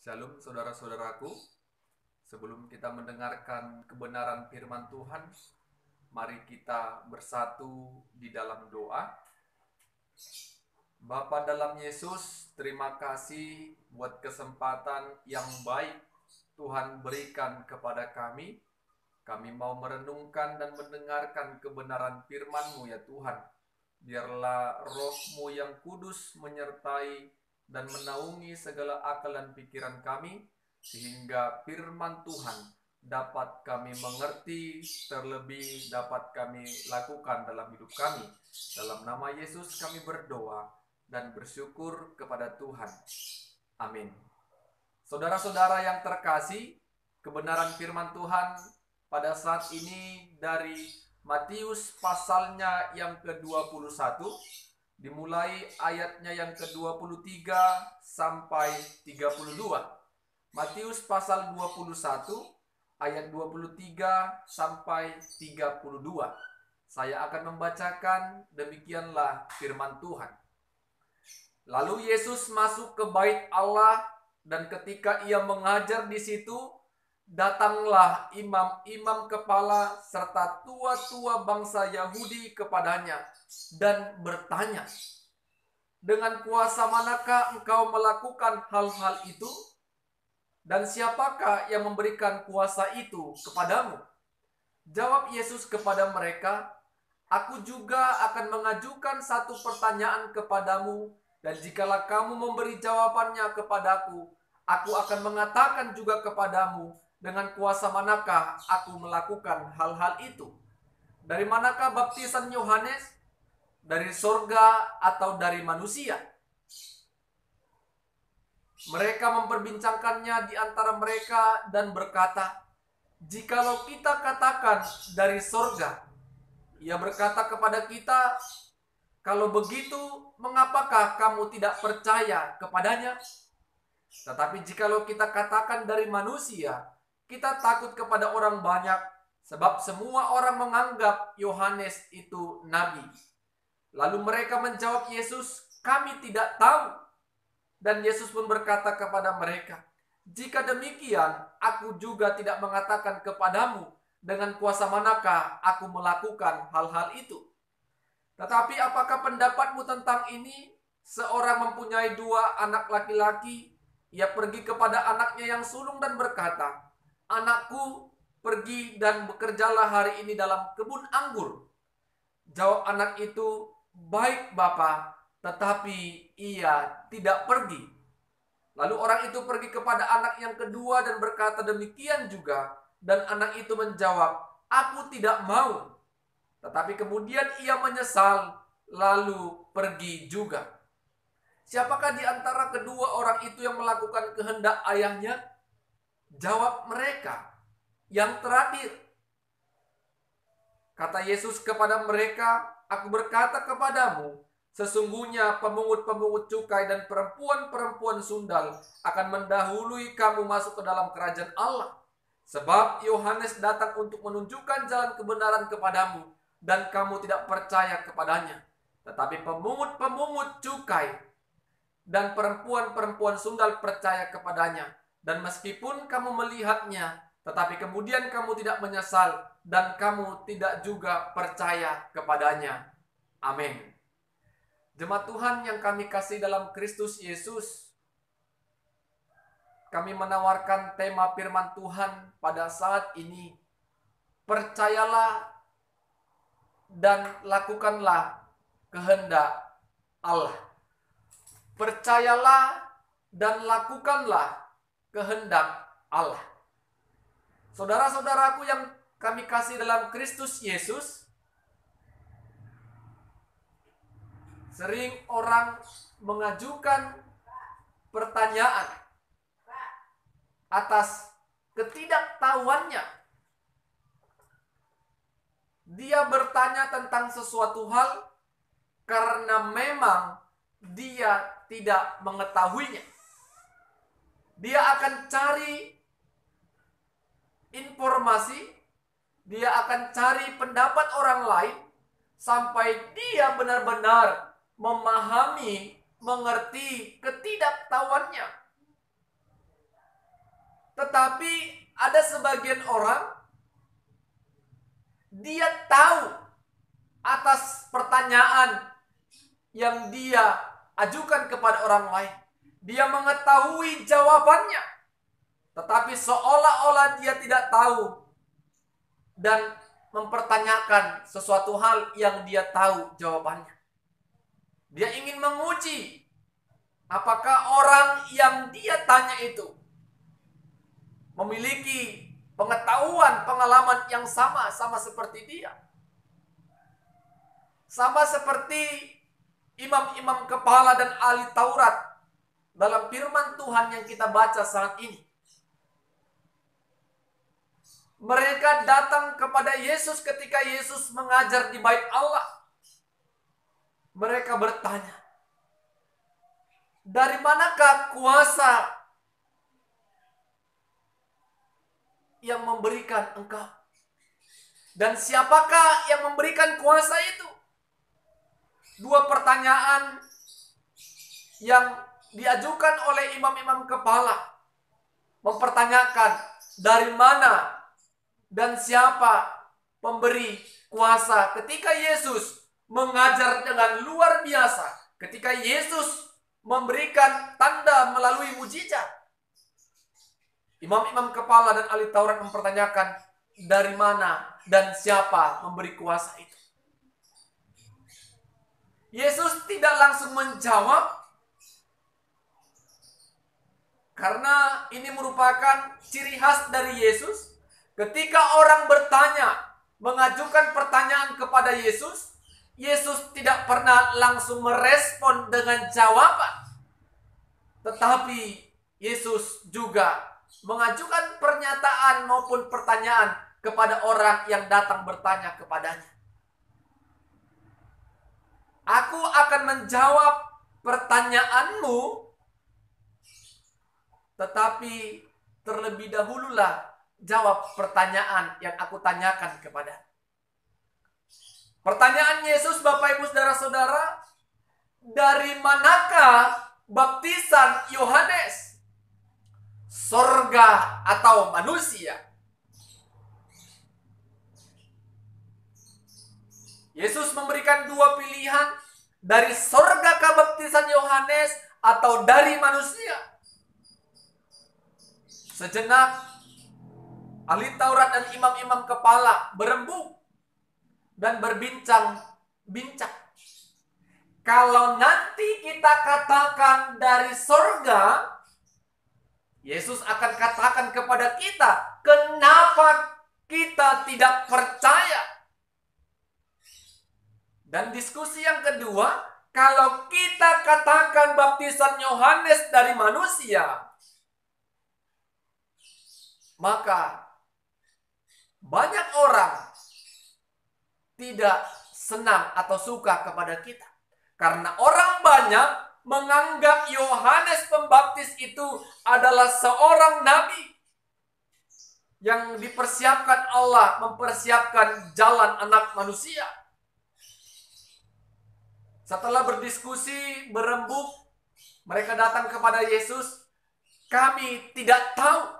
Shalom saudara-saudaraku. Sebelum kita mendengarkan kebenaran firman Tuhan, mari kita bersatu di dalam doa. Bapa dalam Yesus, terima kasih buat kesempatan yang baik Tuhan berikan kepada kami. Kami mau merenungkan dan mendengarkan kebenaran firman-Mu ya Tuhan. Biarlah Roh-Mu yang kudus menyertai dan menaungi segala akal dan pikiran kami, sehingga firman Tuhan dapat kami mengerti, terlebih dapat kami lakukan dalam hidup kami. Dalam nama Yesus kami berdoa dan bersyukur kepada Tuhan. Amin. Saudara-saudara yang terkasih, kebenaran firman Tuhan pada saat ini dari Matius pasalnya yang ke-21, dimulai ayatnya yang ke-23 sampai 32. Matius pasal 21 ayat 23 sampai 32. Saya akan membacakan, demikianlah firman Tuhan. Lalu Yesus masuk ke bait Allah, dan ketika ia mengajar di situ, datanglah imam-imam kepala serta tua-tua bangsa Yahudi kepadanya dan bertanya, "Dengan kuasa manakah engkau melakukan hal-hal itu? Dan siapakah yang memberikan kuasa itu kepadamu?" Jawab Yesus kepada mereka, "Aku juga akan mengajukan satu pertanyaan kepadamu, dan jikalau kamu memberi jawabannya kepadaku, aku akan mengatakan juga kepadamu dengan kuasa manakah aku melakukan hal-hal itu. Dari manakah baptisan Yohanes? Dari sorga atau dari manusia?" Mereka memperbincangkannya di antara mereka dan berkata, "Jikalau kita katakan dari sorga," ia berkata kepada kita, "Kalau begitu, mengapakah kamu tidak percaya kepadanya? Tetapi jikalau kita katakan dari manusia, kita takut kepada orang banyak, sebab semua orang menganggap Yohanes itu nabi." Lalu mereka menjawab Yesus, "Kami tidak tahu." Dan Yesus pun berkata kepada mereka, "Jika demikian, aku juga tidak mengatakan kepadamu dengan kuasa manakah aku melakukan hal-hal itu. Tetapi apakah pendapatmu tentang ini? Seorang mempunyai 2 anak laki-laki. Ia pergi kepada anaknya yang sulung dan berkata, 'Anakku, pergi dan bekerjalah hari ini dalam kebun anggur.' Jawab anak itu, 'Baik, Bapa,' tetapi ia tidak pergi. Lalu orang itu pergi kepada anak yang kedua dan berkata demikian juga. Dan anak itu menjawab, 'Aku tidak mau.' Tetapi kemudian ia menyesal, lalu pergi juga. Siapakah di antara kedua orang itu yang melakukan kehendak ayahnya?" Jawab mereka, "Yang terakhir." Kata Yesus kepada mereka, "Aku berkata kepadamu, sesungguhnya pemungut-pemungut cukai dan perempuan-perempuan sundal akan mendahului kamu masuk ke dalam kerajaan Allah. Sebab Yohanes datang untuk menunjukkan jalan kebenaran kepadamu, dan kamu tidak percaya kepadanya. Tetapi pemungut-pemungut cukai dan perempuan-perempuan sundal percaya kepadanya. Dan meskipun kamu melihatnya, tetapi kemudian kamu tidak menyesal, dan kamu tidak juga percaya kepadanya." Amin. Jemaat Tuhan yang kami kasih dalam Kristus Yesus, kami menawarkan tema firman Tuhan pada saat ini. Percayalah dan lakukanlah kehendak Allah. Percayalah dan lakukanlah kehendak Allah. Saudara-saudaraku yang kami kasih dalam Kristus Yesus, sering orang mengajukan pertanyaan atas ketidaktahuannya. Dia bertanya tentang sesuatu hal karena memang dia tidak mengetahuinya. Dia akan cari informasi, dia akan cari pendapat orang lain sampai dia benar-benar memahami, mengerti ketidaktahuannya. Tetapi ada sebagian orang, dia tahu atas pertanyaan yang dia ajukan kepada orang lain. Dia mengetahui jawabannya, tetapi seolah-olah dia tidak tahu dan mempertanyakan sesuatu hal yang dia tahu jawabannya. Dia ingin menguji apakah orang yang dia tanya itu memiliki pengetahuan, pengalaman yang sama seperti dia. Sama seperti imam-imam kepala dan ahli Taurat dalam firman Tuhan yang kita baca saat ini. Mereka datang kepada Yesus ketika Yesus mengajar di bait Allah. Mereka bertanya, dari manakah kuasa yang memberikan engkau? Dan siapakah yang memberikan kuasa itu? Dua pertanyaan yang diajukan oleh imam-imam kepala, mempertanyakan dari mana dan siapa pemberi kuasa. Ketika Yesus mengajar dengan luar biasa, ketika Yesus memberikan tanda melalui mujizat, imam-imam kepala dan ahli Taurat mempertanyakan dari mana dan siapa memberi kuasa itu. Yesus tidak langsung menjawab, karena ini merupakan ciri khas dari Yesus. Ketika orang bertanya, mengajukan pertanyaan kepada Yesus, Yesus tidak pernah langsung merespon dengan jawaban. Tetapi Yesus juga mengajukan pernyataan maupun pertanyaan kepada orang yang datang bertanya kepadanya. Aku akan menjawab pertanyaanmu, tetapi terlebih dahululah jawab pertanyaan yang aku tanyakan kepada. Pertanyaan Yesus, Bapak Ibu Saudara-saudara, dari manakah baptisan Yohanes? Sorga atau manusia? Yesus memberikan dua pilihan, dari sorgakah baptisan Yohanes atau dari manusia? Sejenak ahli Taurat dan imam-imam kepala berembuk dan berbincang-bincang. Kalau nanti kita katakan dari sorga, Yesus akan katakan kepada kita, kenapa kita tidak percaya? Dan diskusi yang kedua, kalau kita katakan baptisan Yohanes dari manusia, maka banyak orang tidak senang atau suka kepada kita. Karena orang banyak menganggap Yohanes Pembaptis itu adalah seorang nabi yang dipersiapkan Allah, mempersiapkan jalan anak manusia. Setelah berdiskusi, berembuk, mereka datang kepada Yesus. Kami tidak tahu.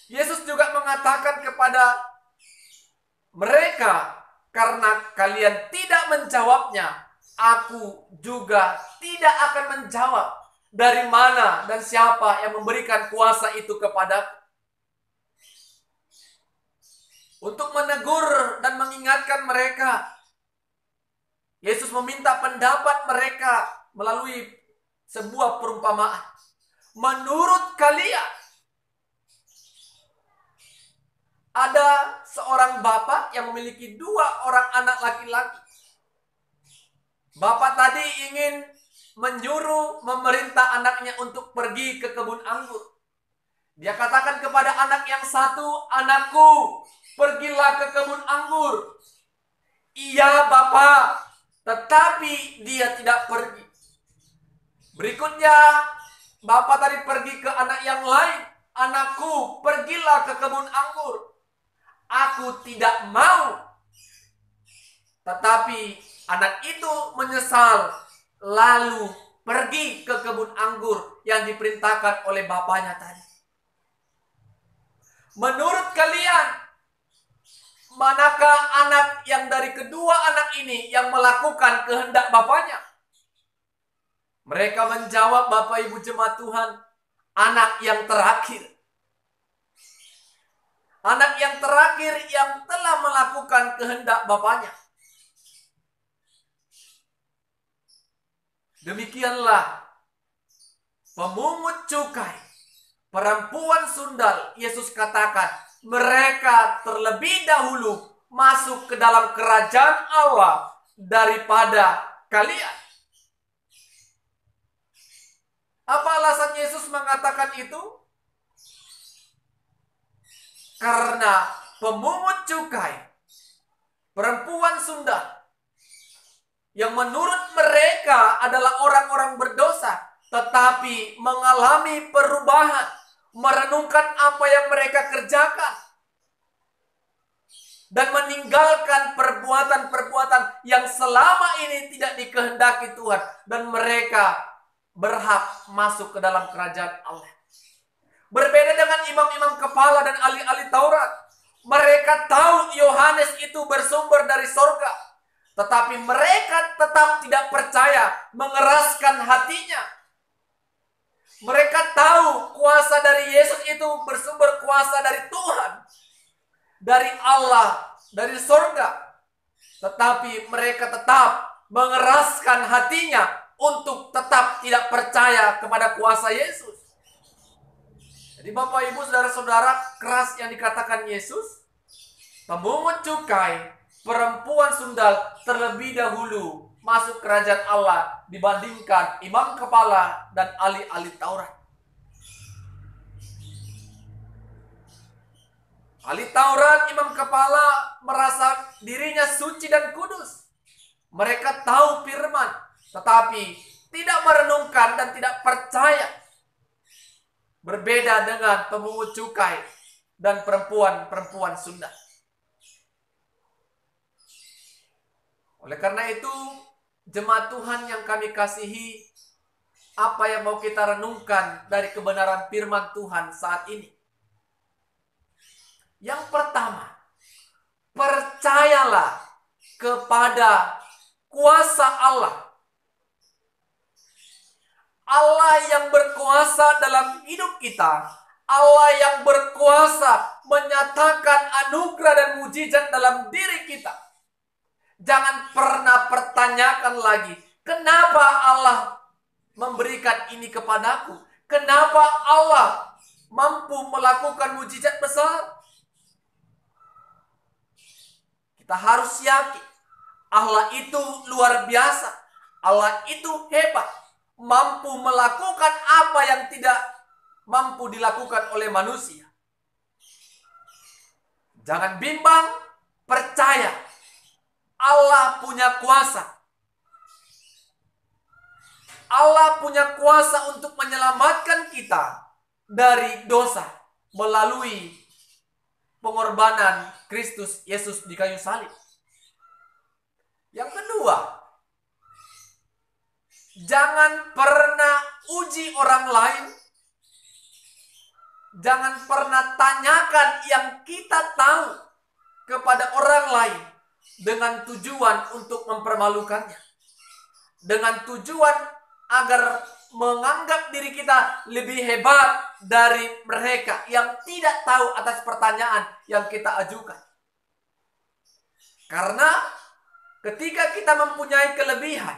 Yesus juga mengatakan kepada mereka, karena kalian tidak menjawabnya, aku juga tidak akan menjawab dari mana dan siapa yang memberikan kuasa itu kepadaku. Untuk menegur dan mengingatkan mereka, Yesus meminta pendapat mereka melalui sebuah perumpamaan. Menurut kalian, ada seorang bapak yang memiliki 2 orang anak laki-laki. Bapak tadi ingin menyuruh, memerintah anaknya untuk pergi ke kebun anggur. Dia katakan kepada anak yang satu, anakku, pergilah ke kebun anggur. Iya Bapak, tetapi dia tidak pergi. Berikutnya, Bapak tadi pergi ke anak yang lain. Anakku, pergilah ke kebun anggur. Aku tidak mau. Tetapi anak itu menyesal, lalu pergi ke kebun anggur yang diperintahkan oleh bapaknya tadi. Menurut kalian, manakah anak yang dari kedua anak ini yang melakukan kehendak bapaknya? Mereka menjawab, Bapak Ibu jemaat Tuhan, anak yang terakhir. Anak yang terakhir yang telah melakukan kehendak bapaknya. Demikianlah pemungut cukai, perempuan sundal, Yesus katakan, mereka terlebih dahulu masuk ke dalam kerajaan Allah daripada kalian. Apa alasan Yesus mengatakan itu? Karena pemungut cukai, perempuan sundal, yang menurut mereka adalah orang-orang berdosa, tetapi mengalami perubahan, merenungkan apa yang mereka kerjakan, dan meninggalkan perbuatan-perbuatan yang selama ini tidak dikehendaki Tuhan, dan mereka berhak masuk ke dalam kerajaan Allah. Berbeda dengan imam-imam kepala dan ahli-ahli Taurat. Mereka tahu Yohanes itu bersumber dari sorga, tetapi mereka tetap tidak percaya, mengeraskan hatinya. Mereka tahu kuasa dari Yesus itu bersumber kuasa dari Tuhan, dari Allah, dari sorga. Tetapi mereka tetap mengeraskan hatinya untuk tetap tidak percaya kepada kuasa Yesus. Jadi Bapak Ibu Saudara-saudara, keras yang dikatakan Yesus, pemungut cukai, perempuan sundal terlebih dahulu masuk kerajaan Allah dibandingkan imam kepala dan ahli-ahli Taurat. Ahli Taurat, imam kepala merasa dirinya suci dan kudus. Mereka tahu firman, tetapi tidak merenungkan dan tidak percaya. Berbeda dengan pemungut cukai dan perempuan-perempuan sundal. Oleh karena itu, jemaat Tuhan yang kami kasihi, apa yang mau kita renungkan dari kebenaran firman Tuhan saat ini? Yang pertama, percayalah kepada kuasa Allah. Allah yang berkuasa dalam hidup kita. Allah yang berkuasa menyatakan anugerah dan mujizat dalam diri kita. Jangan pernah pertanyakan lagi, kenapa Allah memberikan ini kepadaku? Kenapa Allah mampu melakukan mujizat besar? Kita harus yakin Allah itu luar biasa. Allah itu hebat, mampu melakukan apa yang tidak mampu dilakukan oleh manusia. Jangan bimbang, percaya Allah punya kuasa. Allah punya kuasa untuk menyelamatkan kita dari dosa melalui pengorbanan Kristus Yesus di kayu salib. Yang kedua, jangan pernah uji orang lain. Jangan pernah tanyakan yang kita tahu kepada orang lain dengan tujuan untuk mempermalukannya. Dengan tujuan agar menganggap diri kita lebih hebat dari mereka yang tidak tahu atas pertanyaan yang kita ajukan. Karena ketika kita mempunyai kelebihan,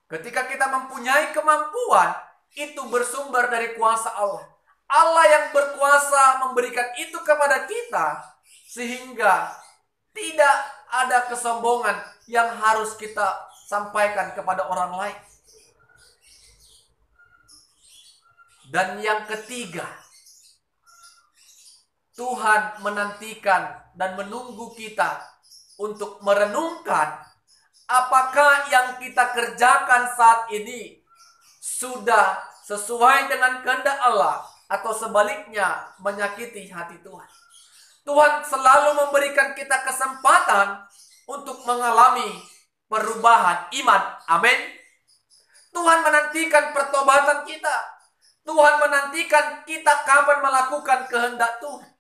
ketika kita mempunyai kemampuan, itu bersumber dari kuasa Allah. Allah yang berkuasa memberikan itu kepada kita, sehingga tidak ada kesombongan yang harus kita sampaikan kepada orang lain. Dan yang ketiga, Tuhan menantikan dan menunggu kita untuk merenungkan apakah yang kita kerjakan saat ini sudah sesuai dengan kehendak Allah atau sebaliknya menyakiti hati Tuhan. Tuhan selalu memberikan kita kesempatan untuk mengalami perubahan iman. Amin. Tuhan menantikan pertobatan kita. Tuhan menantikan kita kapan melakukan kehendak Tuhan.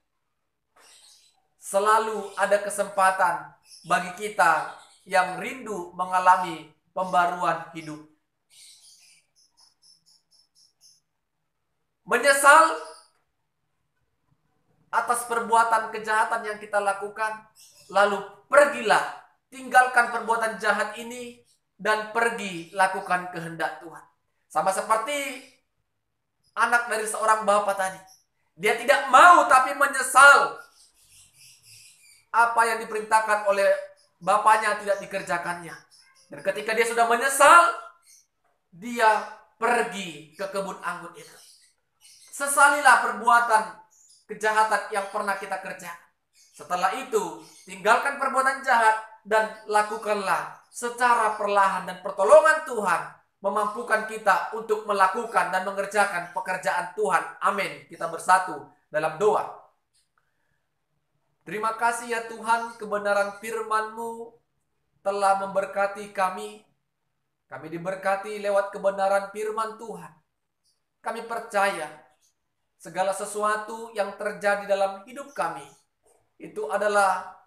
Selalu ada kesempatan bagi kita yang rindu mengalami pembaruan hidup. Menyesal atas perbuatan kejahatan yang kita lakukan, lalu pergilah, tinggalkan perbuatan jahat ini dan pergi lakukan kehendak Tuhan. Sama seperti anak dari seorang bapak tadi. Dia tidak mau tapi menyesal apa yang diperintahkan oleh bapaknya tidak dikerjakannya. Dan ketika dia sudah menyesal, dia pergi ke kebun anggur itu. Sesalilah perbuatan kejahatan yang pernah kita kerjakan. Setelah itu, tinggalkan perbuatan jahat dan lakukanlah secara perlahan, dan pertolongan Tuhan memampukan kita untuk melakukan dan mengerjakan pekerjaan Tuhan. Amin. Kita bersatu dalam doa. Terima kasih ya Tuhan, kebenaran firman-Mu telah memberkati kami. Kami diberkati lewat kebenaran firman Tuhan. Kami percaya segala sesuatu yang terjadi dalam hidup kami itu adalah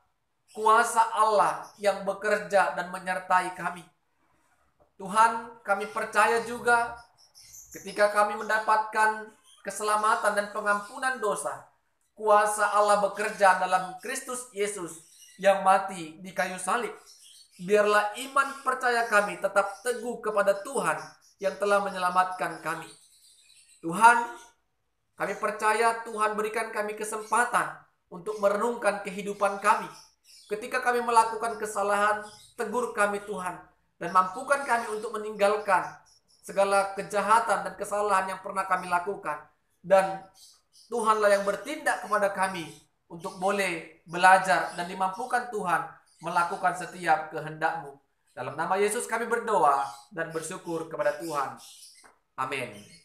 kuasa Allah yang bekerja dan menyertai kami. Tuhan, kami percaya juga ketika kami mendapatkan keselamatan dan pengampunan dosa, kuasa Allah bekerja dalam Kristus Yesus yang mati di kayu salib. Biarlah iman percaya kami tetap teguh kepada Tuhan yang telah menyelamatkan kami. Tuhan, kami percaya Tuhan berikan kami kesempatan untuk merenungkan kehidupan kami. Ketika kami melakukan kesalahan, tegur kami Tuhan, dan mampukan kami untuk meninggalkan segala kejahatan dan kesalahan yang pernah kami lakukan. Dan Tuhanlah yang bertindak kepada kami untuk boleh belajar dan dimampukan Tuhan melakukan setiap kehendak-Mu. Dalam nama Yesus kami berdoa dan bersyukur kepada Tuhan. Amin.